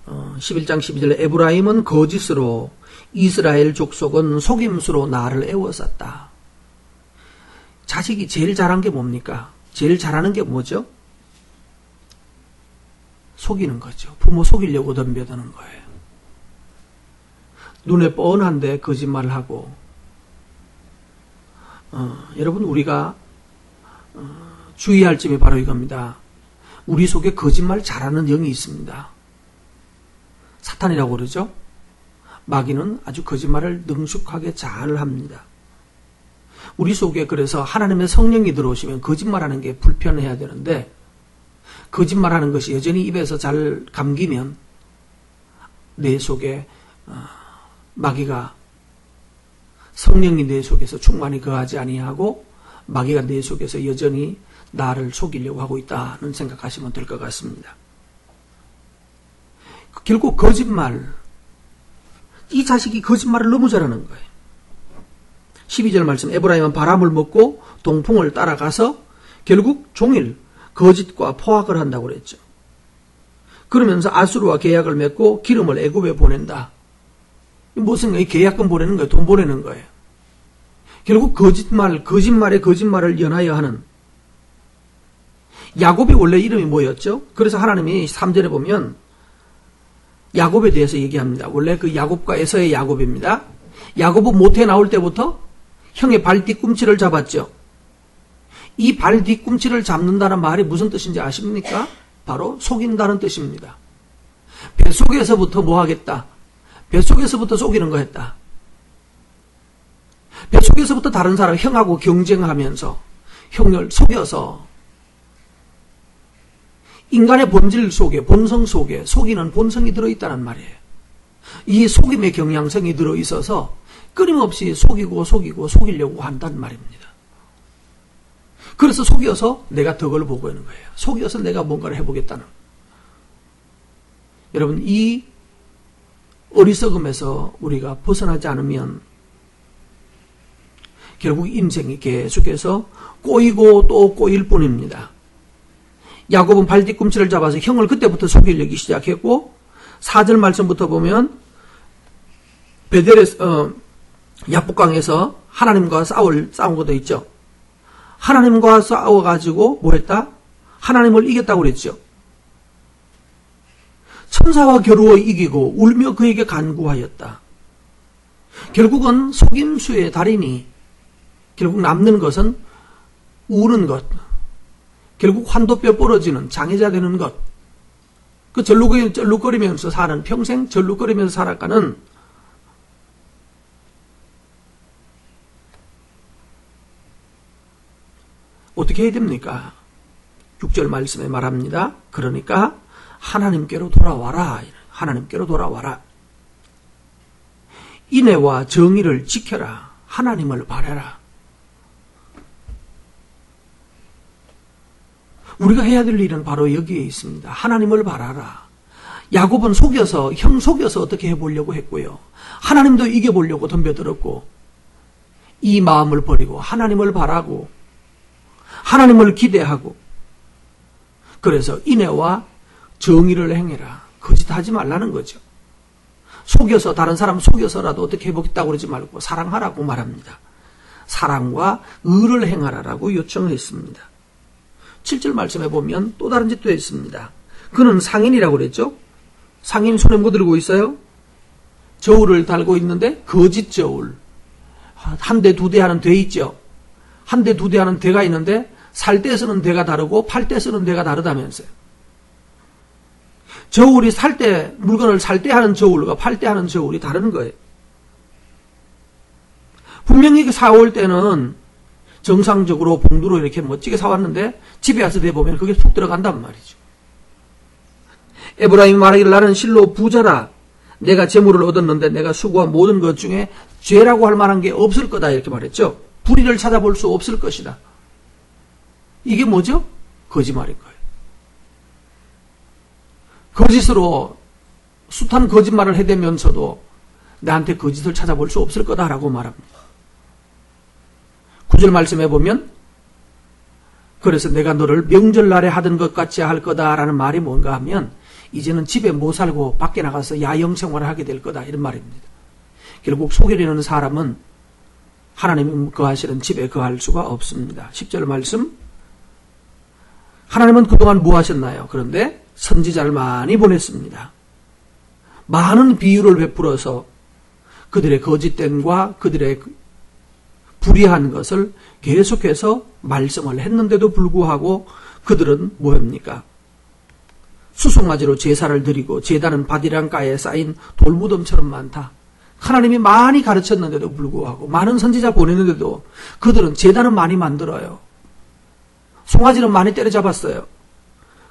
11장 12절에 에브라임은 거짓으로 이스라엘 족속은 속임수로 나를 애워쌌다. 자식이 제일 잘한 게 뭡니까? 제일 잘하는 게 뭐죠? 속이는 거죠. 부모 속이려고 덤벼드는 거예요. 눈에 뻔한데 거짓말을 하고 여러분 우리가 주의할 점이 바로 이겁니다. 우리 속에 거짓말 잘하는 영이 있습니다. 사탄이라고 그러죠. 마귀는 아주 거짓말을 능숙하게 잘 합니다. 우리 속에 그래서 하나님의 성령이 들어오시면 거짓말하는 게 불편해야 되는데 거짓말하는 것이 여전히 입에서 잘 감기면 내 속에 마귀가 성령이 내 속에서 충만히 거하지 아니하고 마귀가 내 속에서 여전히 나를 속이려고 하고 있다는 생각하시면 될 것 같습니다. 결국 거짓말, 이 자식이 거짓말을 너무 잘하는 거예요. 12절 말씀, 에브라임은 바람을 먹고 동풍을 따라가서 결국 종일 거짓과 포악을 한다고 그랬죠. 그러면서 아수르와 계약을 맺고 기름을 애굽에 보낸다. 무슨 계약금 보내는 거예요? 돈 보내는 거예요. 결국 거짓말에 거짓말을 연하여 하는 야곱이 원래 이름이 뭐였죠? 그래서 하나님이 3절에 보면 야곱에 대해서 얘기합니다. 원래 그 야곱과 에서의 야곱입니다. 야곱은 모태 나올 때부터 형의 발 뒤꿈치를 잡았죠. 이 발 뒤꿈치를 잡는다는 말이 무슨 뜻인지 아십니까? 바로 속인다는 뜻입니다. 뱃속에서부터 뭐 하겠다? 뱃속에서부터 속이는 거 했다. 뱃속에서부터 다른 사람, 형하고 경쟁하면서 형을 속여서 인간의 본질 속에, 본성 속에 속이는 본성이 들어있다는 말이에요. 이 속임의 경향성이 들어있어서 끊임없이 속이려고 한다는 말입니다. 그래서 속여서 내가 덕을 보고 있는 거예요. 속여서 내가 뭔가를 해보겠다는. 여러분, 이 어리석음에서 우리가 벗어나지 않으면 결국 인생이 계속해서 꼬이고 또 꼬일 뿐입니다. 야곱은 발 뒤꿈치를 잡아서 형을 그때부터 속이려기 시작했고 4절 말씀부터 보면 베델에서 야복강에서 하나님과 싸운 것도 있죠. 하나님과 싸워가지고 뭐 했다? 하나님을 이겼다고 그랬죠. 천사와 겨루어 이기고 울며 그에게 간구하였다. 결국은 속임수의 달인이 결국 남는 것은 우는 것, 결국 환도뼈 부러지는 장애자 되는 것, 그 절룩거리면서 사는, 평생 절룩거리면서 살아가는 어떻게 해야 됩니까? 6절 말씀에 말합니다. 그러니까 하나님께로 돌아와라. 하나님께로 돌아와라. 인애와 정의를 지켜라. 하나님을 바라라. 우리가 해야 될 일은 바로 여기에 있습니다. 하나님을 바라라. 야곱은 형 속여서 어떻게 해보려고 했고요. 하나님도 이겨보려고 덤벼들었고 이 마음을 버리고 하나님을 바라고 하나님을 기대하고 그래서 인애와 정의를 행해라. 거짓하지 말라는 거죠. 속여서 다른 사람 속여서라도 어떻게 해보겠다고 그러지 말고 사랑하라고 말합니다. 사랑과 의를 행하라라고 요청했습니다. 7절 말씀에 보면 또 다른 짓도 했습니다. 그는 상인이라고 그랬죠. 상인 손에 뭐 들고 있어요? 저울을 달고 있는데 거짓 저울. 한 대, 두 대 하는 대 있죠. 한 대, 두 대 하는 대가 있는데 살 때 쓰는 대가 다르고 팔 때 쓰는 대가 다르다면서요. 저울이 물건을 살 때 하는 저울과 팔 때 하는 저울이 다른 거예요. 분명히 사올 때는 정상적으로 봉두로 이렇게 멋지게 사왔는데 집에 와서 대보면 그게 툭 들어간단 말이죠. 에브라임이 말하기를 나는 실로 부자라. 내가 재물을 얻었는데 내가 수고한 모든 것 중에 죄라고 할 만한 게 없을 거다 이렇게 말했죠. 불의를 찾아볼 수 없을 것이다. 이게 뭐죠? 거짓말인 거예요. 거짓으로 숱한 거짓말을 해대면서도 나한테 거짓을 찾아볼 수 없을 거다라고 말합니다. 9절 말씀해 보면 그래서 내가 너를 명절날에 하던 것 같이 할 거다라는 말이 뭔가 하면 이제는 집에 못 살고 밖에 나가서 야영 생활을 하게 될 거다 이런 말입니다. 결국 속이려는 사람은 하나님 거하시는 집에 거할 수가 없습니다. 10절 말씀, 하나님은 그동안 뭐 하셨나요? 그런데 선지자를 많이 보냈습니다. 많은 비유를 베풀어서 그들의 거짓됨과 그들의 불의한 것을 계속해서 말씀을 했는데도 불구하고 그들은 뭐합니까? 수송아지로 제사를 드리고 제단은 바디랑가에 쌓인 돌무덤처럼 많다. 하나님이 많이 가르쳤는데도 불구하고 많은 선지자 보냈는데도 그들은 제단은 많이 만들어요. 송아지는 많이 때려잡았어요.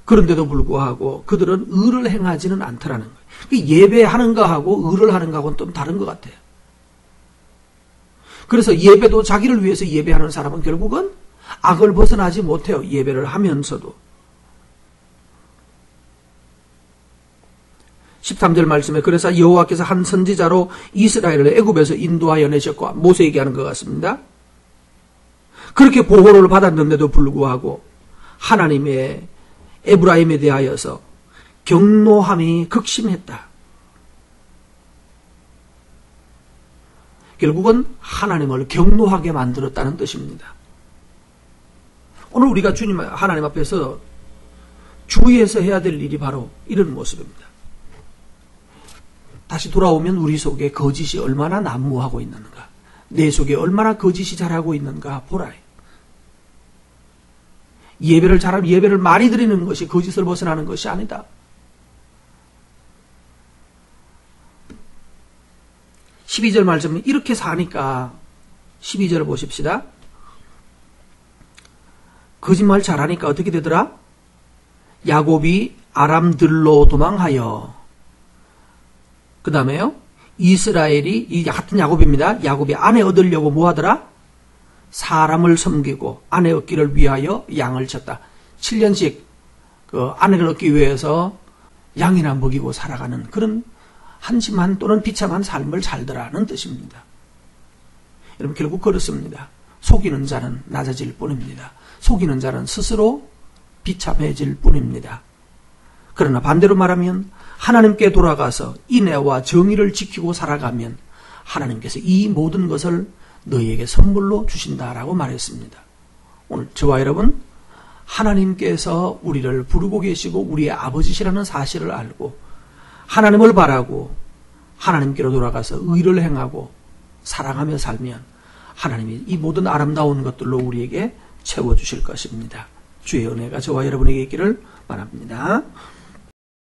그런데도 불구하고 그들은 의를 행하지는 않더라는 거예요. 예배하는 거하고 의를 하는 거하고는 좀 다른 것 같아요. 그래서 예배도 자기를 위해서 예배하는 사람은 결국은 악을 벗어나지 못해요. 예배를 하면서도. 13절 말씀에 그래서 여호와께서 한 선지자로 이스라엘을 애굽에서 인도하여 내셨고, 모세 얘기하는 것 같습니다. 그렇게 보호를 받았는데도 불구하고 하나님의 에브라임에 대하여서 경노함이 극심했다. 결국은 하나님을 경노하게 만들었다는 뜻입니다. 오늘 우리가 주님 하나님 앞에서 주의해서 해야 될 일이 바로 이런 모습입니다. 다시 돌아오면 우리 속에 거짓이 얼마나 난무하고 있는가, 내 속에 얼마나 거짓이 자라고 있는가 보라. 예배를 잘하면 예배를 많이 드리는 것이 거짓을 벗어나는 것이 아니다. 12절 말씀은 이렇게 사니까 12절을 보십시다. 거짓말 잘하니까 어떻게 되더라? 야곱이 아람들로 도망하여, 그 다음에요, 이스라엘이, 이 같은 야곱입니다. 야곱이 아내 얻으려고 뭐 하더라? 사람을 섬기고 아내 얻기를 위하여 양을 쳤다. 7년씩 그 아내를 얻기 위해서 양이나 먹이고 살아가는 그런 한심한 또는 비참한 삶을 살더라는 뜻입니다. 여러분, 결국 그렇습니다. 속이는 자는 낮아질 뿐입니다. 속이는 자는 스스로 비참해질 뿐입니다. 그러나 반대로 말하면 하나님께 돌아가서 인애와 정의를 지키고 살아가면 하나님께서 이 모든 것을 너희에게 선물로 주신다라고 말했습니다. 오늘 저와 여러분, 하나님께서 우리를 부르고 계시고 우리의 아버지시라는 사실을 알고 하나님을 바라고 하나님께로 돌아가서 의를 행하고 사랑하며 살면 하나님이 이 모든 아름다운 것들로 우리에게 채워주실 것입니다. 주의 은혜가 저와 여러분에게 있기를 바랍니다.